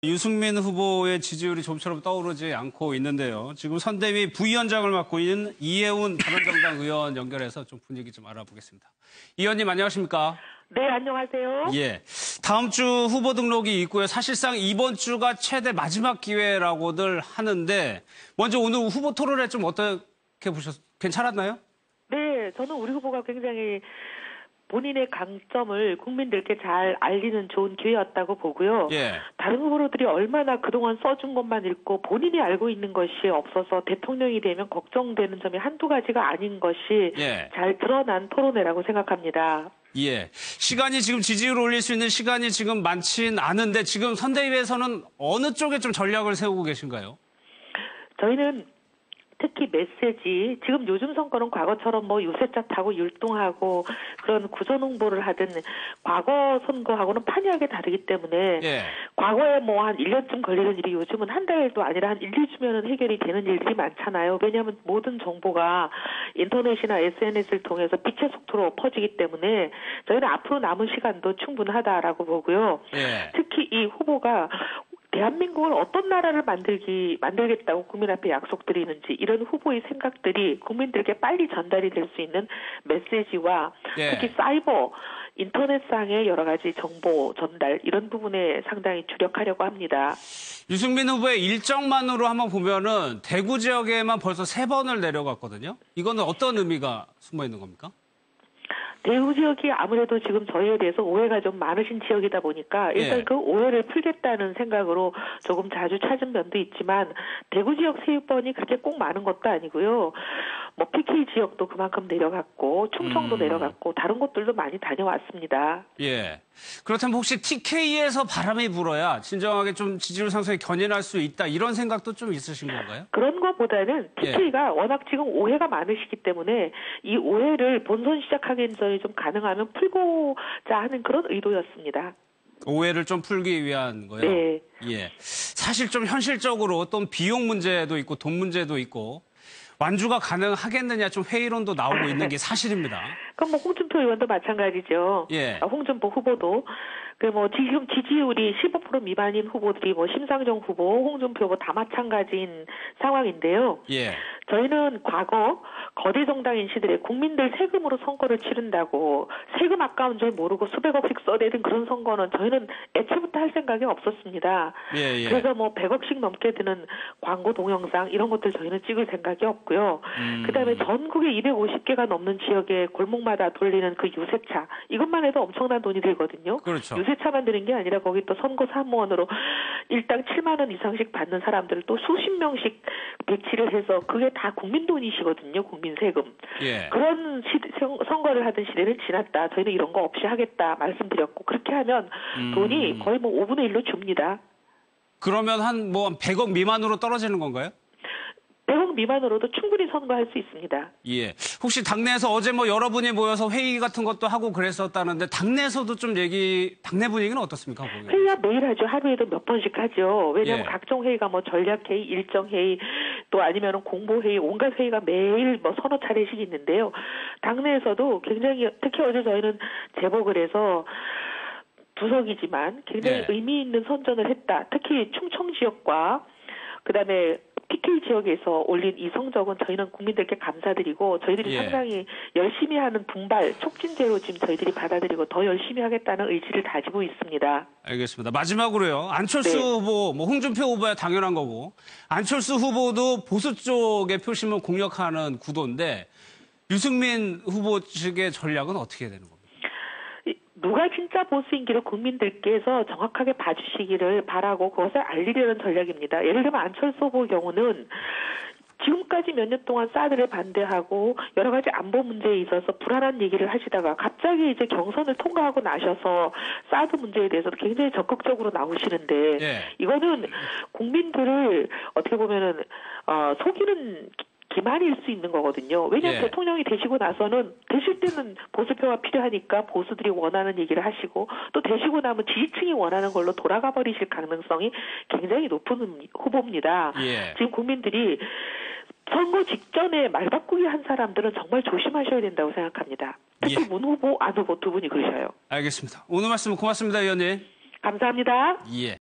유승민 후보의 지지율이 좀처럼 떠오르지 않고 있는데요. 지금 선대위 부위원장을 맡고 있는 이해운 바른정당 의원 연결해서 좀 분위기 좀 알아보겠습니다. 이 의원님 안녕하십니까? 네, 안녕하세요. 예. 다음 주 후보 등록이 있고요. 사실상 이번 주가 최대 마지막 기회라고들 하는데 먼저 오늘 후보 토론회 좀 어떻게 보셨어요? 괜찮았나요? 네, 저는 우리 후보가 굉장히 본인의 강점을 국민들께 잘 알리는 좋은 기회였다고 보고요. 예. 다른 후보들이 얼마나 그동안 써준 것만 읽고 본인이 알고 있는 것이 없어서 대통령이 되면 걱정되는 점이 한두 가지가 아닌 것이 잘 드러난 토론회라고 생각합니다. 예. 시간이 지금 지지율을 올릴 수 있는 시간이 지금 많진 않은데 지금 선대위에서는 어느 쪽에 좀 전략을 세우고 계신가요? 저희는 특히 메시지, 지금 요즘 선거는 과거처럼 뭐 유세차 타고 율동하고 그런 구전 홍보를 하든 과거 선거하고는 판이하게 다르기 때문에 과거에 뭐 한 1년쯤 걸리는 일이 요즘은 한 달도 아니라 한 1, 2주면은 해결이 되는 일들이 많잖아요. 왜냐하면 모든 정보가 인터넷이나 SNS를 통해서 빛의 속도로 퍼지기 때문에 저희는 앞으로 남은 시간도 충분하다라고 보고요. 특히 이 후보가 대한민국을 어떤 나라를 만들겠다고 국민 앞에 약속드리는지 이런 후보의 생각들이 국민들께 빨리 전달이 될 수 있는 메시지와 특히 사이버, 인터넷상의 여러 가지 정보 전달 이런 부분에 상당히 주력하려고 합니다. 유승민 후보의 일정만으로 한번 보면은 대구 지역에만 벌써 3번을 내려갔거든요. 이거는 어떤 의미가 숨어 있는 겁니까? 대구 지역이 아무래도 지금 저희에 대해서 오해가 좀 많으신 지역이다 보니까 일단 그 오해를 풀겠다는 생각으로 조금 자주 찾은 면도 있지만 대구 지역 세입번이 그렇게 꼭 많은 것도 아니고요. 뭐 PK 지역도 그만큼 내려갔고 충청도 내려갔고 다른 곳들도 많이 다녀왔습니다. 예. 그렇다면 혹시 TK에서 바람이 불어야 진정하게 좀 지지율 상승에 견인할 수 있다 이런 생각도 좀 있으신 건가요? 그런 것보다는 TK가 워낙 지금 오해가 많으시기 때문에 이 오해를 본선 시작하기 전에 좀 가능하면 풀고자 하는 그런 의도였습니다. 오해를 좀 풀기 위한 거요? 네. 예. 사실 좀 현실적으로 또 비용 문제도 있고 돈 문제도 있고 완주가 가능하겠느냐 좀 회의론도 나오고 있는 게 사실입니다. 그럼 뭐 홍준표 의원도 마찬가지죠. 홍준표 후보도 그 뭐 지금 지지율이 15% 미만인 후보들이 뭐 심상정 후보, 홍준표 후보 다 마찬가지인 상황인데요. 저희는 과거 거대 정당인 시절에 국민들 세금으로 선거를 치른다고 세금 아까운 줄 모르고 수백억씩 써대는 그런 선거는 저희는 애초부터 할 생각이 없었습니다. 그래서 뭐 100억씩 넘게 드는 광고 동영상 이런 것들 저희는 찍을 생각이 없고요. 그다음에 전국에 250개가 넘는 지역에 골목마다 돌리는 그 유세차 이것만 해도 엄청난 돈이 들거든요. 그렇죠. 유세차만 드는 게 아니라 거기 또 선거 사무원으로 일당 7만 원 이상씩 받는 사람들을 또 수십 명씩 배치를 해서 그게 다 국민 돈이시거든요. 국민 세금. 그런 선거를 하던 시대는 지났다. 저희는 이런 거 없이 하겠다 말씀드렸고 그렇게 하면 돈이 거의 뭐 5분의 1로 줍니다. 그러면 한 100억 미만으로 떨어지는 건가요? 100억 미만으로도 충분히 선거할 수 있습니다. 예. 혹시 당내에서 어제 여러분이 모여서 회의 같은 것도 하고 그랬었다는데 당내에서도 좀 당내 분위기는 어떻습니까? 회의야 매일 하죠. 하루에도 몇 번씩 하죠. 왜냐하면 각종 회의가 뭐 전략회의, 일정회의 또 아니면 공보회의, 온갖 회의가 매일 서너 차례씩 있는데요. 당내에서도 굉장히 특히 어제 저희는 제복을 해서 부석이지만 굉장히 의미 있는 선전을 했다. 특히 충청 지역과 그다음에 PK 지역에서 올린 이 성적은 저희는 국민들께 감사드리고 저희들이 상당히 열심히 하는 분발, 촉진제로 지금 저희들이 받아들이고 더 열심히 하겠다는 의지를 다지고 있습니다. 알겠습니다. 마지막으로요. 안철수 후보, 홍준표 후보야 당연한 거고 안철수 후보도 보수 쪽의 표심을 공략하는 구도인데 유승민 후보 측의 전략은 어떻게 되는 겁니까? 누가 진짜 보수인기를 국민들께서 정확하게 봐주시기를 바라고 그것을 알리려는 전략입니다. 예를 들면 안철수 후보의 경우는 지금까지 몇 년 동안 사드를 반대하고 여러 가지 안보 문제에 있어서 불안한 얘기를 하시다가 갑자기 이제 경선을 통과하고 나셔서 사드 문제에 대해서도 굉장히 적극적으로 나오시는데 이거는 국민들을 어떻게 보면은 속이는 기만일 수 있는 거거든요. 왜냐하면 대통령이 되시고 나서는 되실 때는 보수표가 필요하니까 보수들이 원하는 얘기를 하시고 또 되시고 나면 지지층이 원하는 걸로 돌아가 버리실 가능성이 굉장히 높은 후보입니다. 지금 국민들이 선거 직전에 말바꾸기 한 사람들은 정말 조심하셔야 된다고 생각합니다. 특히 문 후보, 안 후보 두 분이 그러셔요. 알겠습니다. 오늘 말씀 고맙습니다, 의원님. 감사합니다.